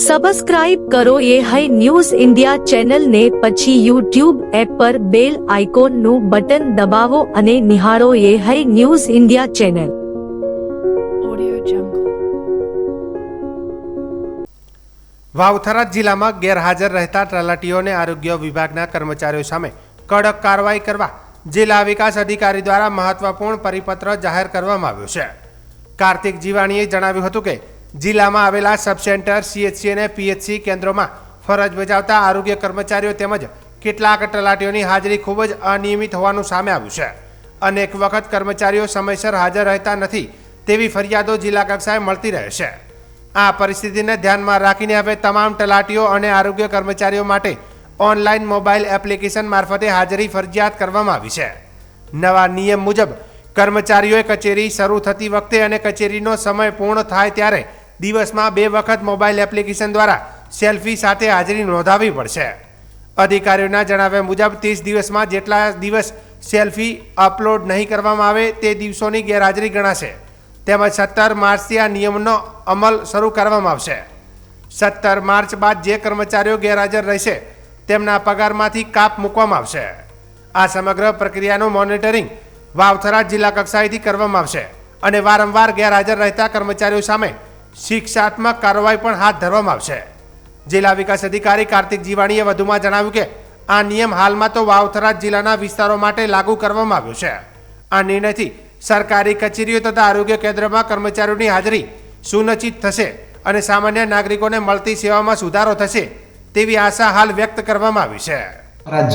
Subscribe કરો એ હૈ news India ચેનલને, પછી યુટ્યુબ એપ પર બેલ આઇકોનનું બટન દબાવો અને નિહાળો એ હૈ ન્યૂઝ ઇન્ડિયા ચેનલ. વાવથરા જિલ્લામાં ગેરહાજર રહેતા તલાટીઓને આરોગ્ય વિભાગના કર્મચારીઓ સામે કડક કાર્યવાહી કરવા જિલ્લા વિકાસ અધિકારી દ્વારા મહત્વપૂર્ણ પરિપત્ર જાહેર કરવામાં આવ્યો છે. કાર્તિક જીવાણીએ જણાવ્યું હતું કે જિલ્લામાં આવેલા સબ સેન્ટર, CHC અને PHC કેન્દ્રોમાં ફરજ બજાવતા આરોગ્ય કર્મચારીઓ તેમજ કેટલાક તલાટીઓની હાજરી ખૂબ જ અનિયમિત હોવાનું સામે આવ્યું છે. અનેક વખત કર્મચારીઓ સમયસર હાજર રહેતા નથી તેવી ફરિયાદો જિલ્લા કક્ષાએ મળતી રહે છે. આ પરિસ્થિતિને ધ્યાનમાં રાખીને હવે તમામ તલાટીઓ અને આરોગ્ય કર્મચારીઓ માટે ઓનલાઈન મોબાઈલ એપ્લિકેશન મારફતે હાજરી ફરજિયાત કરવામાં આવી છે. નવા નિયમ મુજબ કર્મચારીઓએ કચેરી શરૂ થતી વખતે અને કચેરીનો સમય પૂર્ણ થાય ત્યારે દિવસમાં 2 વખત મોબાઈલ એપ્લિકેશન દ્વારા સેલ્ફી સાથે હાજરી નોંધાવવી પડશે. અધિકારીઓના જણાવ્યા મુજબ 30 દિવસમાં જેટલા દિવસ સેલ્ફી અપલોડ નહીં કરવામાં આવે તે દિવસોની ગેરહાજરી ગણાશે. તેમજ 17 માર્ચથી આ નિયમનો અમલ શરૂ કરવામાં આવશે. 17 માર્ચ બાદ જે કર્મચારીઓ ગેરહાજર રહેશે તેમના પગારમાંથી કાપ મૂકવામાં આવશે. આ સમગ્ર પ્રક્રિયાનું મોનિટરિંગ વાવથરા જિલ્લા કક્ષાએથી કરવામાં આવશે અને વારંવાર ગેરહાજર રહેતા કર્મચારીઓ સામે શિક્ષાત્મક કાર્યવાહી પણ હાથ ધરવામાં આવશે. જિલ્લા વિકાસ અધિકારી કાર્તિક જીવાણીએ વધુમાં જણાવ્યું કે આ નિયમ હાલમાં તો વાવથરા જિલ્લાના વિસ્તારો માટે લાગુ કરવામાં આવ્યો છે. આ નિર્ણયથી સરકારી કચેરીઓ તથા આરોગ્ય કેન્દ્રમાં કર્મચારીઓની હાજરી સુનિશ્ચિત થશે અને સામાન્ય નાગરિકોને મળતી સેવામાં સુધારો થશે તેવી આશા હાલ વ્યક્ત કરવામાં આવી છે.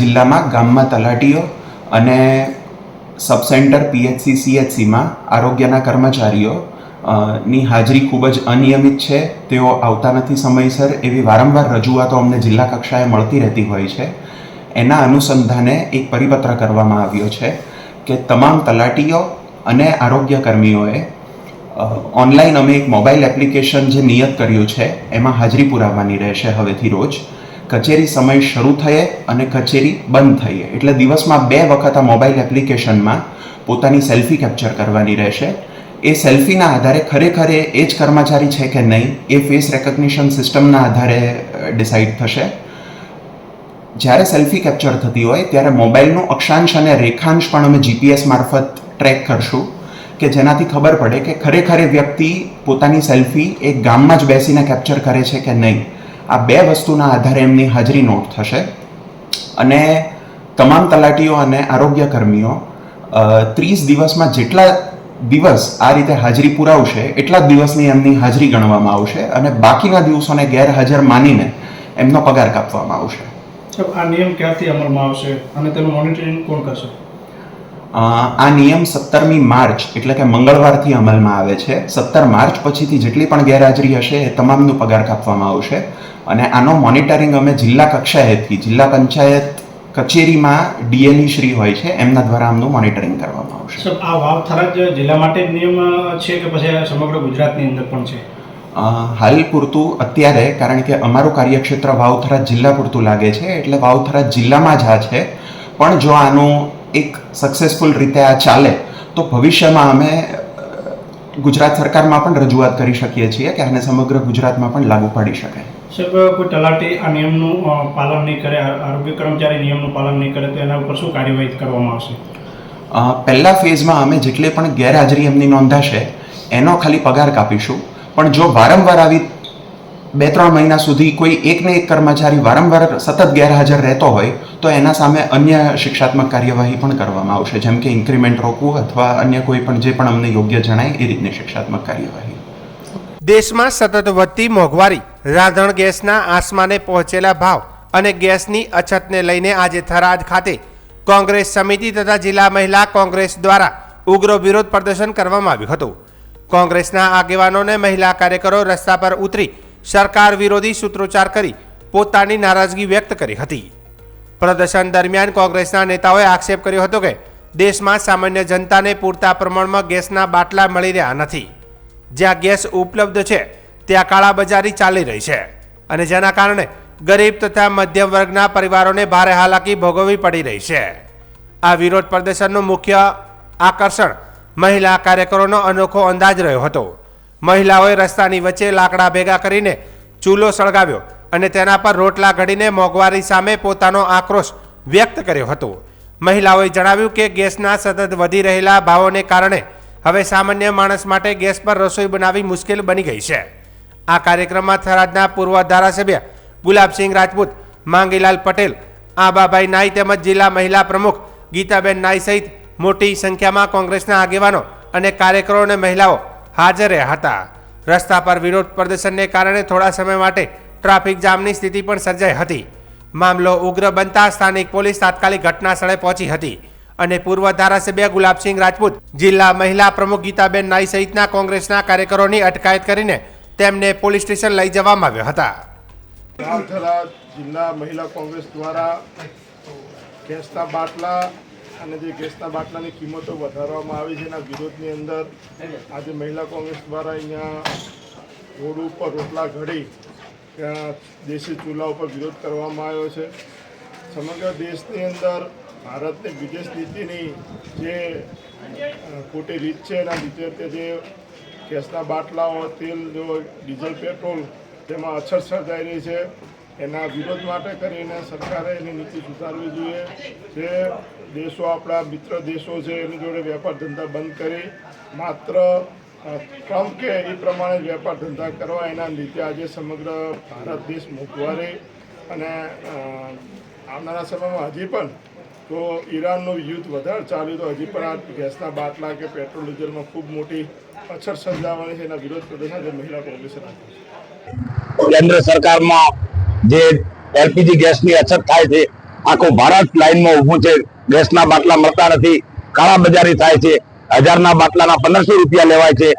જિલ્લામાં ગામમાં તલાટીઓ અને સબ સેન્ટર, PHC, CHCમાં આરોગ્યના કર્મચારીઓ ની હાજરી ખૂબ જ અનિયમિત છે. તેઓ આવતા નથી સમયસર એવી વારંવાર રજૂઆતો અમને જિલ્લા કક્ષાએ મળતી રહેતી હોય છે. એના અનુસંધાને એક પરિપત્ર કરવામાં આવ્યો છે કે તમામ તલાટીઓ અને આરોગ્ય કર્મીઓએ ઓનલાઈન અમે એક મોબાઈલ એપ્લિકેશન જે નિયત કર્યું છે એમાં હાજરી પુરાવવાની રહેશે. હવેથી રોજ કચેરી સમય શરૂ થયે અને કચેરી બંધ થઈએ એટલે દિવસમાં 2 વખત આ મોબાઈલ એપ્લિકેશનમાં પોતાની સેલ્ફી કેપ્ચર કરવાની રહેશે. એ સેલ્ફીના આધારે ખરેખર એ જ કર્મચારી છે કે નહીં એ ફેસ રેકગ્નિશન સિસ્ટમના આધારે ડિસાઇડ થશે. જ્યારે સેલ્ફી કેપ્ચર થતી હોય ત્યારે મોબાઈલનું અક્ષાંશ અને રેખાંશ પણ અમે GPS મારફત ટ્રેક કરશું કે જેનાથી ખબર પડે કે ખરેખર એ વ્યક્તિ પોતાની સેલ્ફી એક ગામમાં જ બેસીને કેપ્ચર કરે છે કે નહીં. આ 2 વસ્તુના આધારે એમની હાજરી નોટ થશે અને તમામ તલાટીઓ અને આરોગ્ય કર્મીઓ 30 દિવસમાં જેટલા દિવસ આ રીતે હાજરી પુરાવશે એટલા જ દિવસની એમની હાજરી ગણવામાં આવશે અને બાકીના દિવસોને ગેરહાજર માનીને એમનો પગાર કાપવામાં આવશે. આ નિયમ ક્યારથી અમલમાં આવશે અને તેનું મોનિટરિંગ કોણ કરશે? આ નિયમ 17મી માર્ચ એટલે કે મંગળવારથી અમલમાં આવે છે. 17 માર્ચ પછીથી જેટલી પણ ગેરહાજરી હશે એ તમામનો પગાર કાપવામાં આવશે અને આનો મોનિટરિંગ અમે જિલ્લા કક્ષાએથી જિલ્લા પંચાયત કચેરીમાં DLE શ્રી હોય છે એમના દ્વારા આમનું મોનિટરિંગ કરવામાં આવશે. આ વાવથરા જિલ્લા માટે નિયમ છે કે પછી સમગ્ર ગુજરાતની અંદર પણ છે? હાલ પૂરતું અત્યારે, કારણ કે અમારું કાર્યક્ષેત્ર વાવથરા જિલ્લા પૂરતું લાગે છે એટલે વાવથરા જિલ્લામાં જ આ છે. પણ જો આનું એક સક્સેસફુલ રીતે આ ચાલે તો ભવિષ્યમાં અમે ગુજરાત સરકારમાં પણ રજૂઆત કરી શકીએ છીએ કે આને સમગ્ર ગુજરાતમાં પણ લાગુ પાડી શકાય. સાહેબ, કોઈ તલાટી આ નિયમનું પાલન નહીં કરે, આરોગ્ય કર્મચારી નિયમનું પાલન નહીં કરે તો એના ઉપર શું કાર્યવાહી કરવામાં આવશે? પહેલા ફેઝમાં અમે જેટલી પણ ગેરહાજરી એમની નોંધાશે એનો ખાલી પગાર કાપીશું. પણ જો વારંવાર આવી 2-3 મહિના સુધી કોઈ એકને એક કર્મચારી વારંવાર સતત ગેરહાજર રહેતો હોય તો એના સામે અન્ય શિક્ષાત્મક કાર્યવાહી પણ કરવામાં આવશે, જેમ કે ઇન્ક્રીમેન્ટ રોકવું અથવા અન્ય કોઈ પણ જે પણ અમને યોગ્ય જણાય એ રીતની શિક્ષાત્મક કાર્યવાહી. દેશમાં સતત વધતી મોંઘવારી, રાંધણ ગેસના આસમાને પહોંચેલા ભાવ અને ગેસની અછતને લઈને આજે થરાદ ખાતે કોંગ્રેસ સમિતિ તથા જિલ્લા મહિલા કોંગ્રેસ દ્વારા ઉગ્ર વિરોધ પ્રદર્શન કરવામાં આવ્યું હતું. કોંગ્રેસના આગેવાનોને મહિલા કાર્યકરો રસ્તા પર ઉતરી સરકાર વિરોધી સૂત્રોચ્ચાર કરી પોતાની નારાજગી વ્યક્ત કરી હતી. પ્રદર્શન દરમિયાન કોંગ્રેસના નેતાઓએ આક્ષેપ કર્યો હતો કે દેશમાં સામાન્ય જનતાને પૂરતા પ્રમાણમાં ગેસના બાટલા મળી રહ્યા નથી. જ્યાં ગેસ ઉપલબ્ધ છે ત્યાં કાળાબજારી ચાલી રહી છે અને જેના કારણે ગરીબ તથા મધ્યમ વર્ગના પરિવારોને ભારે હાલાકી ભોગવવી પડી રહી છે. આ વિરોધ પ્રદર્શનનું મુખ્ય આકર્ષણ મહિલા કાર્યકરોનો અનોખો અંદાજ રહ્યો હતો. મહિલાઓએ રસ્તાની વચ્ચે લાકડા ભેગા કરીને ચૂલો સળગાવ્યો અને તેના પર રોટલા ઘડીને મોંઘવારી સામે પોતાનો આક્રોશ વ્યક્ત કર્યો હતો. મહિલાઓએ જણાવ્યું કે ગેસના સતત વધી રહેલા ભાવોને કારણે હવે સામાન્ય માણસ માટે ગેસ પર રસોઈ બનાવવી મુશ્કેલ બની ગઈ છે. આ કાર્યક્રમમાં થરાદના પૂર્વ ધારાસભ્ય ગુલાબસિંહ રાજપૂત, માંગીલાલ પટેલ, આબાભાઈ નાઈ તેમજ જિલ્લા મહિલા પ્રમુખ ગીતાબેન નાઈ સહિત મોટી સંખ્યામાં કોંગ્રેસના આગેવાનો અને કાર્યકરો અને મહિલાઓ હાજર રહ્યા હતા. રસ્તા પર વિરોધ પ્રદર્શનને કારણે થોડા સમય માટે ટ્રાફિક જામની સ્થિતિ પણ સર્જાઈ હતી. મામલો ઉગ્ર બનતા સ્થાનિક પોલીસ તાત્કાલિક ઘટના સ્થળે પહોંચી હતી અને પૂર્વ ધારાસભ્ય ગુલાબસિંહ રાજપૂત, જિલ્લા મહિલા પ્રમુખ ગીતાબેન નાઈ સહિતના કોંગ્રેસના કાર્યકરોની અટકાયત કરીને તેમને પોલીસ સ્ટેશન લઈ જવામાં આવ્યા હતા. થરાદ જિલ્લા મહિલા કોંગ્રેસ દ્વારા ગેસના બાટલા અને જે ગેસના બાટલાની કિંમતો વધારવામાં આવી છે એના વિરોધની અંદર આજે મહિલા કોંગ્રેસ દ્વારા અહીંયા રોડ ઉપર રોટલા ઘડી ત્યાં દેશી ચૂલા ઉપર વિરોધ કરવામાં આવ્યો છે. સમગ્ર દેશની અંદર ભારતની વિદેશ નીતિની જે ખોટી રીત છે એના લીધે જે ગેસના બાટલાઓ, તેલ, ડીઝલ, પેટ્રોલ તેમાં અછત સર્જાઈ રહી છે. એના વિરોધ માટે કરીને સરકારે એની નીતિ સુધારવી જોઈએ. જે દેશો આપણા મિત્ર દેશો છે એની જોડે વેપાર ધંધા બંધ કરી માત્ર ટ્રમ્પ કે એ પ્રમાણે વેપાર ધંધા કરવા, એના લીધે આજે સમગ્ર ભારત દેશ મોંઘવારી અને આવનારા સમયમાં હજી પણ તો ઈરાનનું યુદ્ધ વધારે ચાલ્યું તો હજી પણ આ ગેસના બાટલા કે પેટ્રોલ ડીઝલમાં ખૂબ મોટી અછત સર્જાવાની છે. એના વિરોધ પ્રદર્શન જે મહિલા કોંગ્રેસે રાખ્યું છે. કેન્દ્ર સરકારમાં જે એલપીજી ગેસની અછત થાય છે, આખું ભારત લાઈનમાં ઊભું છે. ગેસના બાટલા મળતા નથી, કાળા બજારી થાય છે. 1000ના બાટલાના 1500 રૂપિયા લેવાય છે.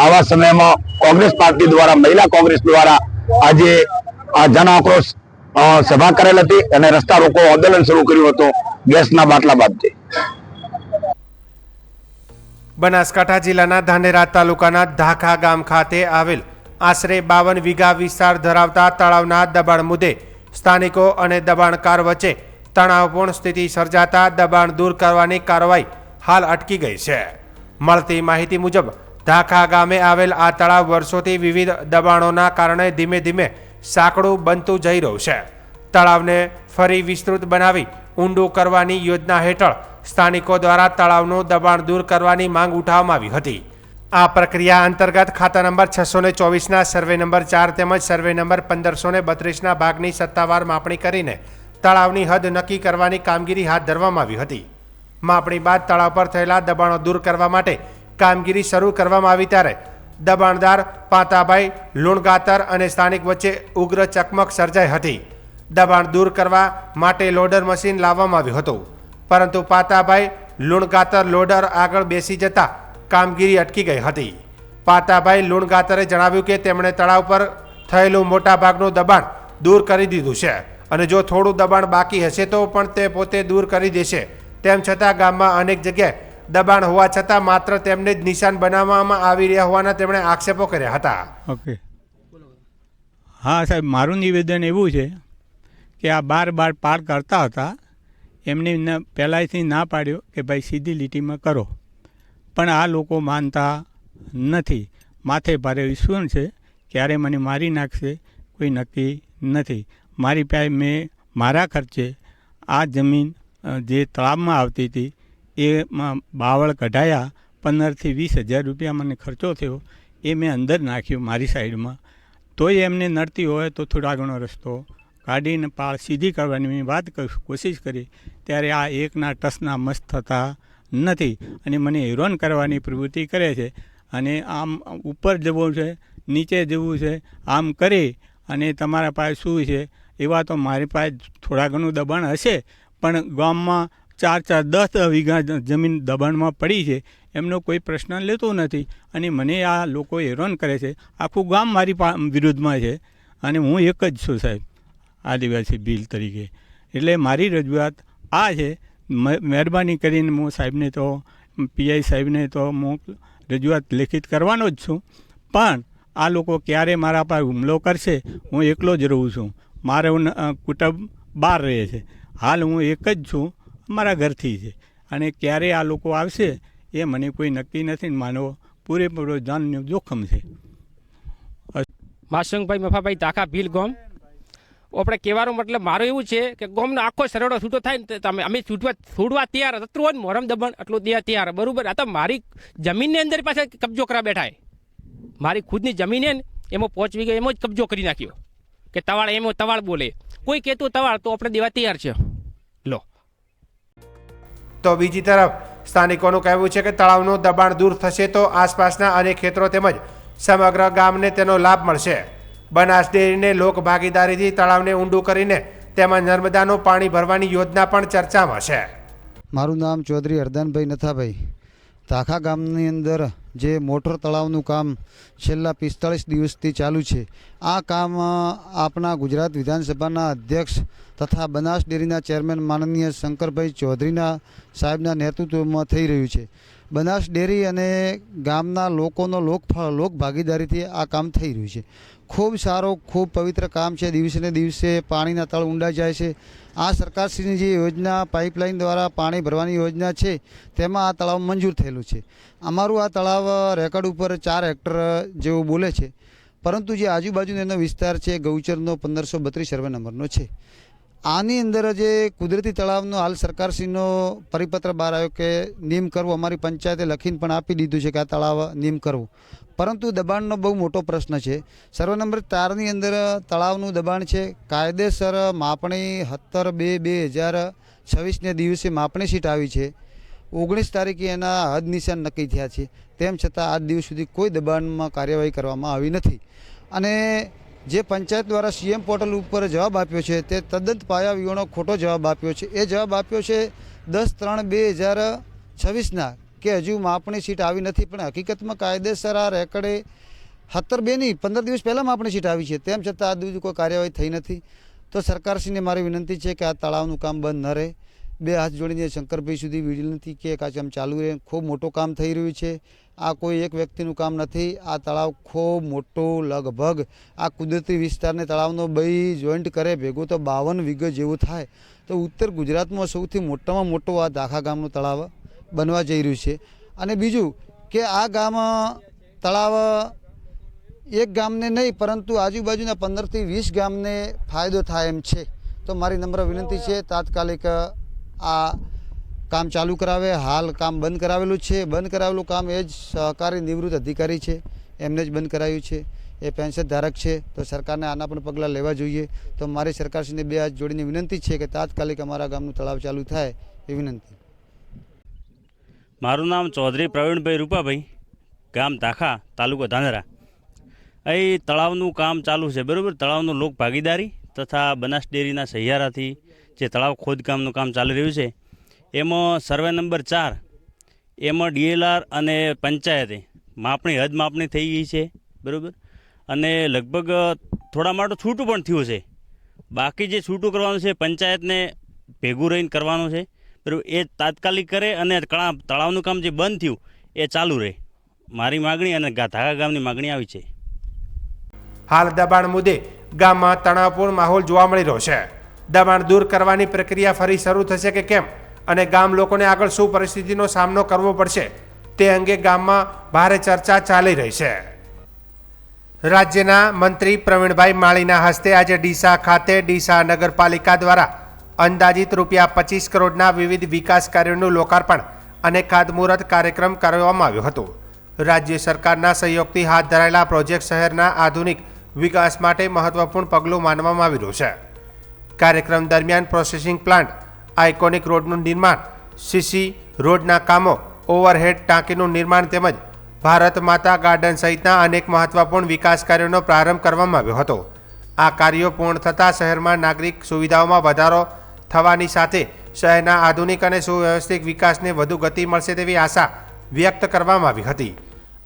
આવા સમયમાં કોંગ્રેસ પાર્ટી દ્વારા, મહિલા કોંગ્રેસ દ્વારા આજે જન આક્રોશ સભા કરેલ હતી અને રસ્તા રોકો આંદોલન શરૂ કર્યું હતું ગેસના બાટલા બાબતે. બનાસકાંઠા જિલ્લાના ધાનેરા તાલુકાના ધાખા ગામ ખાતે આવેલ આશરે 52 વીઘા વિસ્તાર ધરાવતા તળાવના દબાણ મુદ્દે સ્થાનિકો અને દબાણકાર વચ્ચે તણાવપૂર્ણ સ્થિતિ સર્જાતા દબાણ દૂર કરવાની કાર્યવાહી હાલ અટકી ગઈ છે. મળતી માહિતી મુજબ ધાખા ગામે આવેલ આ તળાવ વર્ષોથી વિવિધ દબાણોના કારણે ધીમે ધીમે સાંકડું બનતું જઈ રહ્યું છે. તળાવને ફરી વિસ્તૃત બનાવી ઊંડું કરવાની યોજના હેઠળ સ્થાનિકો દ્વારા તળાવનું દબાણ દૂર કરવાની માંગ ઉઠાવવામાં આવી હતી. આ પ્રક્રિયા અંતર્ગત ખાતા નંબર 624ના સર્વે નંબર 4 તેમજ સર્વે નંબર 1532ના ભાગની સત્તાવાર માપણી કરીને તળાવની હદ નક્કી કરવાની કામગીરી હાથ ધરવામાં આવી હતી. માપણી બાદ તળાવ પર થયેલા દબાણો દૂર કરવા માટે કામગીરી શરૂ કરવામાં આવી ત્યારે દબાણદાર પાતાભાઈ લુણગાતર અને સ્થાનિક વચ્ચે ઉગ્ર ચકમક સર્જાઈ હતી. દબાણ દૂર કરવા માટે લોડર મશીન લાવવામાં આવ્યું હતું, પરંતુ પાતાભાઈ લુણગાતર લોડર આગળ બેસી જતા કામગીરી અટકી ગઈ હતી. પાતાભાઈ લુણગાતરે જણાવ્યું કે તેમણે તળાવ પર થયેલું મોટાભાગનું દબાણ દૂર કરી દીધું છે અને જો થોડું દબાણ બાકી હશે તો પણ તે પોતે દૂર કરી દેશે. તેમ છતાં ગામમાં અનેક જગ્યાએ દબાણ હોવા છતાં માત્ર તેમને જ નિશાન બનાવવામાં આવી રહ્યા હોવાના તેમણે આક્ષેપો કર્યા હતા. ઓકે, હા સાહેબ, મારું નિવેદન એવું છે કે આ બાર પાર કરતા હતા એમને પહેલાંથી ના પાડ્યો કે ભાઈ સીધી લીટીમાં કરો, પણ આ લોકો માનતા નથી. માથે ભારે વિશ્વાસ છે, ક્યારે મને મારી નાખશે કોઈ નક્કી નથી. મારી પાસે મેં મારા ખર્ચે આ જમીન જે તળાવમાં આવતી હતી એમાં બાવળ કઢાયા. 15,000 થી 20,000 રૂપિયા મને ખર્ચો થયો, એ મેં અંદર નાખ્યું મારી સાઈડમાં. તોય એમને નડતી હોય તો થોડા ઘણો રસ્તો કાઢીને પાળ સીધી કરવાની મેં વાત કોશિશ કરી, ત્યારે આ એકના ટસના મસ્ત થતા નથી અને મને હેરાન કરવાની પ્રવૃત્તિ કરે છે. અને આમ ઉપર જવું છે, નીચે જવું છે, આમ કરી અને તમારા પાસે શું છે એવા તો મારી પાસે થોડા ઘણું દબાણ હશે, પણ ગામમાં 4-4, 10 વીઘા જમીન દબાણમાં પડી છે, એમનો કોઈ પ્રશ્ન લેતો નથી અને મને આ લોકો હેરાન કરે છે. આખું ગામ મારી વિરુદ્ધમાં છે અને હું એક જ છું સાહેબ, આદિવાસી ભીલ તરીકે. એટલે મારી રજૂઆત આ છે. મહેરબાની કરીને હું સાહેબને તો પીઆઈ સાહેબને તો હું રજૂઆત લેખિત કરવાનો જ છું, પણ આ લોકો ક્યારે મારા પર હુમલો કરશે, હું એકલો જ રહું છું. મારો કુટુંબ બહાર રહે છે, હાલ હું એક જ છું, મારા ઘરથી છે, અને ક્યારે આ લોકો આવશે એ મને કોઈ નક્કી નથી. માનો પૂરેપૂરો જાનનું જોખમ છે. માસુંગભાઈ મફાભાઈ તાખા ભીલ ગોમ. આપણે કહેવાનો મતલબ મારો એવું છે કે ગોમનો આખો સરડો છૂટો થાય ને તમે અમે છૂટવા તૈયાર હતું હોય ને મોરમ દબણ એટલું દેવા તૈયાર બરાબર. આ તો મારી જમીનની અંદર પાસે કબજો કરવા બેઠા છે. મારી ખુદની જમીન ને એમાં 5 વીઘા એમાં જ કબજો કરી નાખ્યો કે તવાળ એમાં તવાળ બોલે. કોઈ કહેતું તવાળ તો આપણે દેવા તૈયાર છે. લો તો બીજી તરફ સ્થાનિકોનું કહેવું છે કે તળાવનું દબાણ દૂર થશે તો આસપાસના અનેક ખેતરો તેમજ સમગ્ર ગામને તેનો લાભ મળશે. બનાસ ડેરીને લોક ભાગીદારીથી તળાવને ઊંડું કરીને તેમાં નર્મદાનું પાણી ભરવાની યોજના પણ ચર્ચામાં છે. મારું નામ ચૌધરી હરદાનભાઈ નથાભાઈ. તાખા ગામની અંદર જે મોટર તળાવનું કામ છેલ્લા 45 દિવસથી ચાલુ છે. આ કામ આપણા ગુજરાત વિધાનસભાના અધ્યક્ષ તથા બનાસ ડેરીના ચેરમેન માનનીય શંકરભાઈ ચૌધરીના સાહેબના નેતૃત્વમાં થઈ રહ્યું છે. બનાસ ડેરી અને ગામના લોકોનો લોક ભાગીદારીથી આ કામ થઈ રહ્યું છે. ખૂબ સારો ખૂબ પવિત્ર કામ છે. દિવસે ને દિવસે પાણીના તળ ઊંડા જાય છે. આ સરકારશ્રીની જે યોજના પાઇપલાઇન દ્વારા પાણી ભરવાની યોજના છે તેમાં આ તળાવ મંજૂર થયેલું છે. અમારું આ તળાવ રેકર્ડ ઉપર 4 હેક્ટર જેવું બોલે છે, પરંતુ જે આજુબાજુનો એનો વિસ્તાર છે ગૌચરનો 1532 સર્વે નંબરનો છે. આની અંદર જે કુદરતી તળાવનો હાલ સરકારશ્રીનો પરિપત્ર બહાર આવ્યો કે નિયમ કરવો, અમારી પંચાયતે લખીને પણ આપી દીધું છે કે આ તળાવ નિયમ કરવું, પરંતુ દબાણનો બહુ મોટો પ્રશ્ન છે. સર્વે નંબર 4ની અંદર તળાવનું દબાણ છે. કાયદેસર માપણી 17/2/2026ને દિવસે માપણી સીટ આવી છે. 19 તારીખે એના હદ નિશાન નક્કી થયા છે. તેમ છતાં આજ દિવસ સુધી કોઈ દબાણમાં કાર્યવાહી કરવામાં આવી નથી. અને જે પંચાયત દ્વારા CM પોર્ટલ ઉપર જવાબ આપ્યો છે તે તદ્દન પાયા વિહોણો ખોટો જવાબ આપ્યો છે. એ જવાબ આપ્યો છે 10/3/2026ના કે હજુ માપણી સીટ આવી નથી, પણ હકીકતમાં કાયદેસર આ રેકર્ડે 17/2 નહીં 15 દિવસ પહેલાં માપણી સીટ આવી છે. તેમ છતાં આજ સુધી કોઈ કાર્યવાહી થઈ નથી. તો સરકારશ્રીને મારી વિનંતી છે કે આ તળાવનું કામ બંધ ન રહે. 2 હાથ જોડીને શંકરભાઈ સુધી વિનંતી કે કામ ચાલુ રહે. ખૂબ મોટું કામ થઈ રહ્યું છે. આ કોઈ એક વ્યક્તિનું કામ નથી. આ તળાવ ખૂબ મોટું, લગભગ આ કુદરતી વિસ્તારને તળાવનો 2 જોઈન્ટ કરે ભેગું તો 52 વીઘા જેવું થાય. તો ઉત્તર ગુજરાતમાં સૌથી મોટામાં મોટું આ તાખા ગામનું તળાવ બનવા જઈ રહ્યું છે. અને બીજું કે આ ગામ તળાવ એક ગામને નહીં પરંતુ આજુબાજુના 15થી 20 ગામને ફાયદો થાય એમ છે. તો મારી નમ્ર વિનંતી છે તાત્કાલિક આ કામ ચાલુ કરાવે. હાલ કામ બંધ કરાવેલું છે. બંધ કરાવેલું કામ એ જ સહકારી નિવૃત્ત અધિકારી છે, એમને જ બંધ કરાવ્યું છે. એ પેન્શન ધારક છે, તો સરકારને આના પણ પગલાં લેવા જોઈએ. તો મારી સરકારશ્રીને 2 હાથ જોડીને વિનંતી છે કે તાત્કાલિક અમારા ગામનું તળાવ ચાલુ થાય એ વિનંતી. મારું નામ ચૌધરી પ્રવીણભાઈ રૂપાભાઈ, ગામ તાખા, તાલુકો ધાનેરા. અહીં તળાવનું કામ ચાલુ છે બરાબર. તળાવનું લોક ભાગીદારી તથા બનાસ ડેરીના સહિયારાથી જે તળાવ ખોદકામનું કામ ચાલી રહ્યું છે એમાં સર્વે નંબર 4 એમાં DLR અને પંચાયતે હદ માપણી થઈ ગઈ છે બરાબર. અને લગભગ થોડા માટે છૂટું પણ થયું છે. બાકી જે છૂટું કરવાનું છે પંચાયતને ભેગું રહીને કરવાનું છે બરાબર. એ તાત્કાલિક કરે અને તળાવનું કામ જે બંધ થયું એ ચાલુ રહે. મારી માગણી અને તાખા ગામની માગણી આવી છે. હાલ દબાણ મુદ્દે ગામમાં તણાવપૂર્ણ માહોલ જોવા મળી રહ્યો છે. દબાણ દૂર કરવાની પ્રક્રિયા ફરી શરૂ થશે કે કેમ અને ગામ લોકોને આગળ શું પરિસ્થિતિનો સામનો કરવો પડશે તે અંગે ગામમાં ભારે ચર્ચા ચાલી રહી છે. રાજ્યના મંત્રી પ્રવીણભાઈ માળીના હસ્તે આજે ડીસા ખાતે ડીસા નગરપાલિકા દ્વારા અંદાજિત ₹25 કરોડના વિવિધ વિકાસ કાર્યોનું લોકાર્પણ અને ખાતમુહૂર્ત કાર્યક્રમ કરવામાં આવ્યો હતો. રાજ્ય સરકારના સહયોગથી હાથ ધરાયેલા પ્રોજેક્ટ શહેરના આધુનિક વિકાસ માટે મહત્વપૂર્ણ પગલું માનવામાં આવી રહ્યું છે. કાર્યક્રમ દરમિયાન પ્રોસેસિંગ પ્લાન્ટ, આઇકોનિક રોડનું નિર્માણ, સીસી રોડના કામો, ઓવરહેડ ટાંકીનું નિર્માણ તેમજ ભારત માતા ગાર્ડન સહિતના અનેક મહત્વપૂર્ણ વિકાસ કાર્યોનો પ્રારંભ કરવામાં આવ્યો હતો. આ કાર્યો પૂર્ણ થતાં શહેરમાં નાગરિક સુવિધાઓમાં વધારો થવાની સાથે શહેરના આધુનિક અને સુવ્યવસ્થિત વિકાસને વધુ ગતિ મળશે તેવી આશા વ્યક્ત કરવામાં આવી હતી.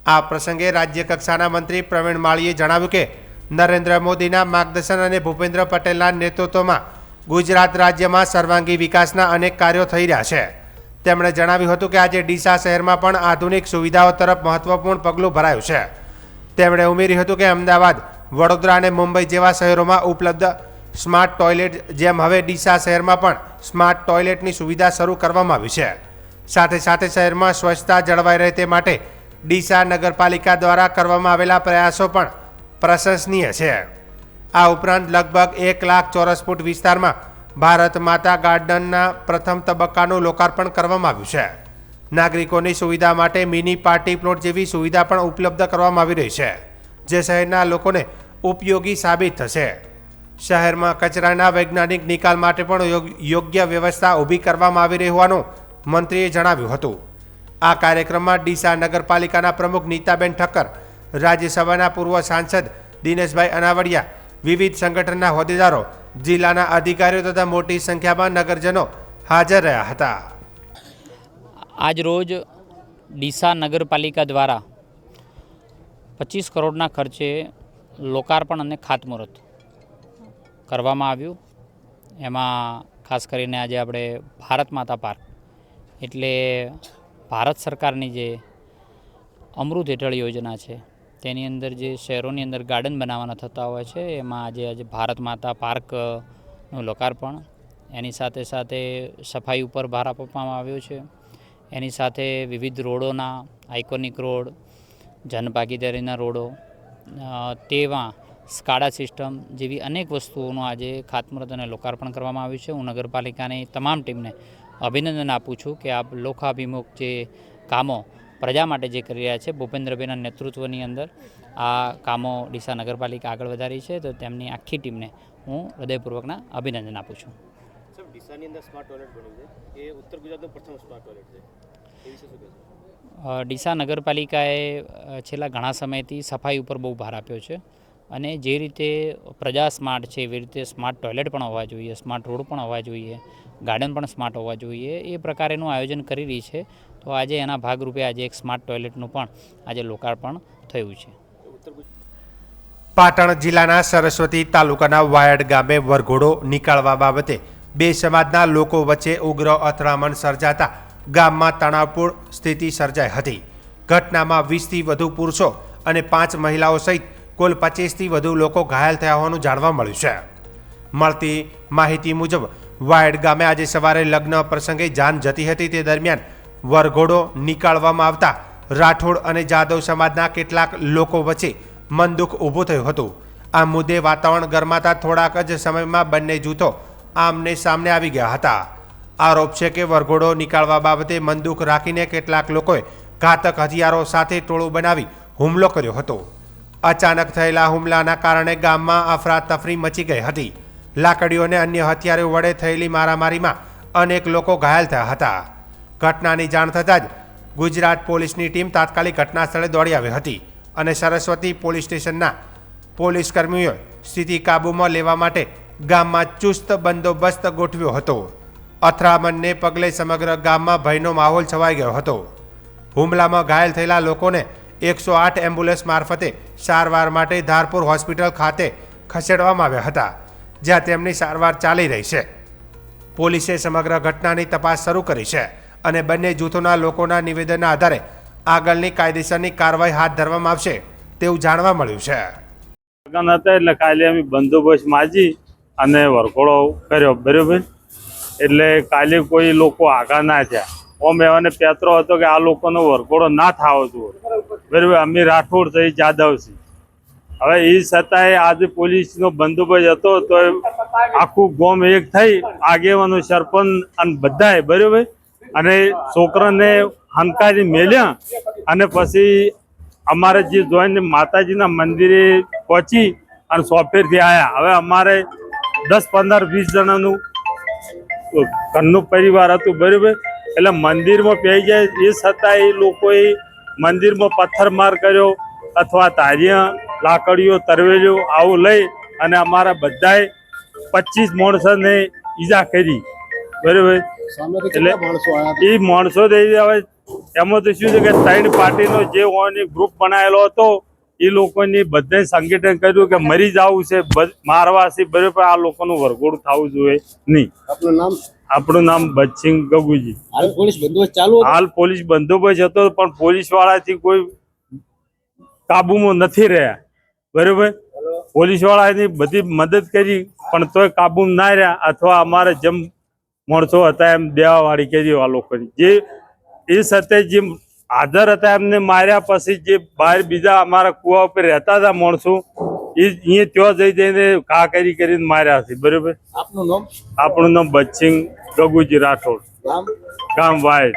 આ પ્રસંગે રાજ્ય કક્ષાના મંત્રી પ્રવીણ માળીએ જણાવ્યું કે નરેન્દ્ર મોદીના માર્ગદર્શન અને ભૂપેન્દ્ર પટેલના નેતૃત્વમાં ગુજરાત રાજ્યમાં સર્વાંગી વિકાસના અનેક કાર્યો થઈ રહ્યા છે. તેમણે જણાવ્યું હતું કે આજે ડીસા શહેરમાં પણ આધુનિક સુવિધાઓ તરફ મહત્વપૂર્ણ પગલું ભરાયું છે. તેમણે ઉમેર્યું હતું કે અમદાવાદ, વડોદરા અને મુંબઈ જેવા શહેરોમાં ઉપલબ્ધ સ્માર્ટ ટોયલેટ જેમ હવે ડીસા શહેરમાં પણ સ્માર્ટ ટોયલેટની સુવિધા શરૂ કરવામાં આવી છે. સાથે સાથે શહેરમાં સ્વચ્છતા જળવાઈ રહે તે માટે ડીસા નગરપાલિકા દ્વારા કરવામાં આવેલા પ્રયાસો પણ પ્રશંસનીય છે. આ ઉપરાંત લગભગ 1 લાખ ચોરસ ફૂટ વિસ્તારમાં ભારત માતા ગાર્ડનના પ્રથમ તબક્કાનું લોકાર્પણ કરવામાં આવ્યું છે. નાગરિકોની સુવિધા માટે મિની પાર્ટી પ્લોટ જેવી સુવિધા પણ ઉપલબ્ધ કરવામાં આવી રહી છે, જે શહેરના લોકોને ઉપયોગી સાબિત થશે. શહેરમાં કચરાના વૈજ્ઞાનિક નિકાલ માટે પણ યોગ્ય વ્યવસ્થા ઊભી કરવામાં આવી રહી હોવાનું મંત્રીએ જણાવ્યું હતું. આ કાર્યક્રમમાં ડીસા નગરપાલિકાના પ્રમુખ નીતાબેન ઠક્કર, રાજ્યસભાના પૂર્વ સાંસદ દિનેશભાઈ અનાવડિયા, વિવિધ સંગઠનના હોદ્દેદારો, જિલ્લાના અધિકારીઓ તથા મોટી સંખ્યામાં નગરજનો હાજર રહ્યા હતા. આજ રોજ ડીસા નગરપાલિકા દ્વારા 25 કરોડના ખર્ચે લોકાર્પણ અને ખાતમુહૂર્ત કરવામાં આવ્યું. એમાં ખાસ કરીને આજે આપણે ભારત માતા પાર્ક એટલે ભારત સરકારની જે અમૃત હેઠળ યોજના છે તેની અંદર જે શહેરોની અંદર ગાર્ડન બનાવવાના થતા હોય છે, એમાં આજે ભારત માતા પાર્કનું લોકાર્પણ, એની સાથે સાથે સફાઈ ઉપર ભાર આપવામાં આવ્યો છે. એની સાથે વિવિધ રોડોના આઇકોનિક રોડ, જનભાગીદારીના રોડો, તેમાં સ્કાડા સિસ્ટમ જેવી અનેક વસ્તુઓનું આજે ખાતમુહૂર્ત અને લોકાર્પણ કરવામાં આવ્યું છે. હું નગરપાલિકાની તમામ ટીમને અભિનંદન આપું છું કે આ લોકાભિમુખ જે કામો પ્રજા માટે જે કરી રહ્યા છે, ભૂપેન્દ્રભાઈના નેતૃત્વની અંદર આ કામો ડીસા નગરપાલિકા આગળ વધારી છે, તો તેમની આખી ટીમને હું હૃદયપૂર્વકના અભિનંદન આપું છું. ડીસાની અંદર સ્માર્ટ ટોયલેટ બન્યું છે, એ ઉત્તર ગુજરાતનું પ્રથમ સ્માર્ટ ટોયલેટ છે, એ વિશે શું કહેશો? ડીસા નગરપાલિકાએ છેલ્લા ઘણા સમયથી સફાઈ ઉપર બહુ ભાર આપ્યો છે અને જે રીતે પ્રજા સ્માર્ટ છે એવી રીતે સ્માર્ટ ટોયલેટ પણ હોવા જોઈએ, સ્માર્ટ રોડ પણ હોવા જોઈએ, ગાર્ડન પણ સ્માર્ટ હોવા જોઈએ, એ પ્રકારેનું આયોજન કરી રહી છે. તો આજે એના ભાગરૂપે આજે એક સ્માર્ટ ટોયલેટનું પણ આજે લોકાર્પણ થયું છે. પાટણ જિલ્લાના સરસ્વતી તાલુકાના વાયડ ગામે વરઘોડો નીકાળવા બાબતે બે સમાજના લોકો વચ્ચે ઉગ્ર અથડામણ સર્જાતા ગામમાં તણાવપૂર્ણ સ્થિતિ સર્જાઈ હતી. ઘટનામાં 20થી વધુ પુરુષો અને 5 મહિલાઓ સહિત કુલ 25થી વધુ લોકો ઘાયલ થયા હોવાનું જાણવા મળ્યું છે. મળતી માહિતી મુજબ વાયડ ગામે આજે સવારે લગ્ન પ્રસંગે જાન જતી હતી. તે દરમિયાન વરઘોડો નીકાળવામાં આવતા રાઠોડ અને જાદવ સમાજના કેટલાક લોકો વચ્ચે મનદુખ ઊભું થયું હતું. આ મુદ્દે વાતાવરણ ગરમાતા થોડાક જ સમયમાં બંને જૂથો આમને સામને આવી ગયા હતા. આરોપ છે કે વરઘોડો નીકાળવા બાબતે મનદુખ રાખીને કેટલાક લોકોએ ઘાતક હથિયારો સાથે ટોળું બનાવી હુમલો કર્યો હતો. અચાનક થયેલા હુમલાના કારણે ગામમાં અફરાતફરી મચી ગઈ હતી. લાકડીઓ અને અન્ય હથિયારો વડે થયેલી મારામારીમાં અનેક લોકો ઘાયલ થયા હતા. ઘટનાની જાણ થતાં જ ગુજરાત પોલીસની ટીમ તાત્કાલિક ઘટના સ્થળે દોડી આવી હતી અને સરસ્વતી પોલીસ સ્ટેશનના પોલીસ કર્મીઓએ સ્થિતિ કાબૂમાં લેવા માટે ગામમાં ચુસ્ત બંદોબસ્ત ગોઠવ્યો હતો. અથડામણને પગલે સમગ્ર ગામમાં ભયનો માહોલ છવાઈ ગયો હતો. હુમલામાં ઘાયલ થયેલા લોકોને 108 એમ્બ્યુલન્સ મારફતે સારવાર માટે ધારપુર હોસ્પિટલ ખાતે ખસેડવામાં આવ્યા હતા, જ્યાં તેમની સારવાર ચાલી રહી છે. પોલીસે સમગ્ર ઘટનાની તપાસ શરૂ કરી છે અને બંને જૂથોના લોકોના નિવેદનના આધારે આગળની કાયદેસરની કાર્યવાહી હાથ ધરવામાં આવશે તેવું જાણવા મળ્યું છે. એટલે કાલે અમે બંદોબસ્ત માજી અને વરઘોડો કર્યો, બરાબર. એટલે કાલે કોઈ લોકો આગા ના થયા. ઓમ એવાને પેતરો હતો કે આ લોકોનો વરઘોડો ના થવો જોઈએ, બરાબર. અમે રાઠોડ થઈ, જાદવ છીએ. હવે એ છતાંય આજે પોલીસનો બંદોબસ્ત હતો તો આખું ગામ એક થઈ, આગેવાનો, સરપંચ અને બધાએ, બરાબર. અને છોકરાને હંકારી મેલ્યા અને પછી અમારે જે જોઈને માતાજીના મંદિરે પહોંચી અને સોફેરથી આવ્યા. હવે અમારે 10, 15, 20 જણાનું ઘરનું પરિવાર હતું, બરાબર. એટલે મંદિરમાં પહેરી જાય એ છતાં એ લોકોએ મંદિરમાં પથ્થરમાર કર્યો અથવા તારિયા, લાકડીઓ, તરવેલીઓ આવું લઈ અને અમારા બધાએ 25 માણસોને ઈજા કરી, બરાબર. એટલે એ માણસો હવે એમાં તો શું છે કે 3 પાર્ટીનો જે ગ્રુપ બનાવેલો હતો એ લોકોની બધાએ સંગઠન કર્યું કે મરી જવું છે, મારવા છે, બરાબર. આ લોકોનું વરઘોડું થવું જોઈએ નહીં. આપણું નામ બચસિંહ ગગુજી. હાલ પોલીસ બંદોબસ્ત ચાલુ? હાલ પોલીસ બંદોબસ્ત હતો પણ પોલીસ વાળાથી કોઈ કાબુમાં નથી રહ્યા, બરાબર. પોલીસ વાળાની બધી મદદ કરી પણ તોય કાબુમાં ના રહ્યા, અથવા અમારે જેમ માણસો હતા એમ દેવાવાળી કરી આ લોકોની. જે એ સાથે જે હાજર હતા એમને માર્યા. પછી જે બહાર બીજા અમારા કુવા ઉપર રહેતા હતા માણસો અહીંયા ત્યાં જઈને ઘા કરીને માર્યા છે બરોબર. આપનું નામ? આપણું નામ બચ્ચિંગ ગગુજી રાઠોડ, ગામ વાયડ.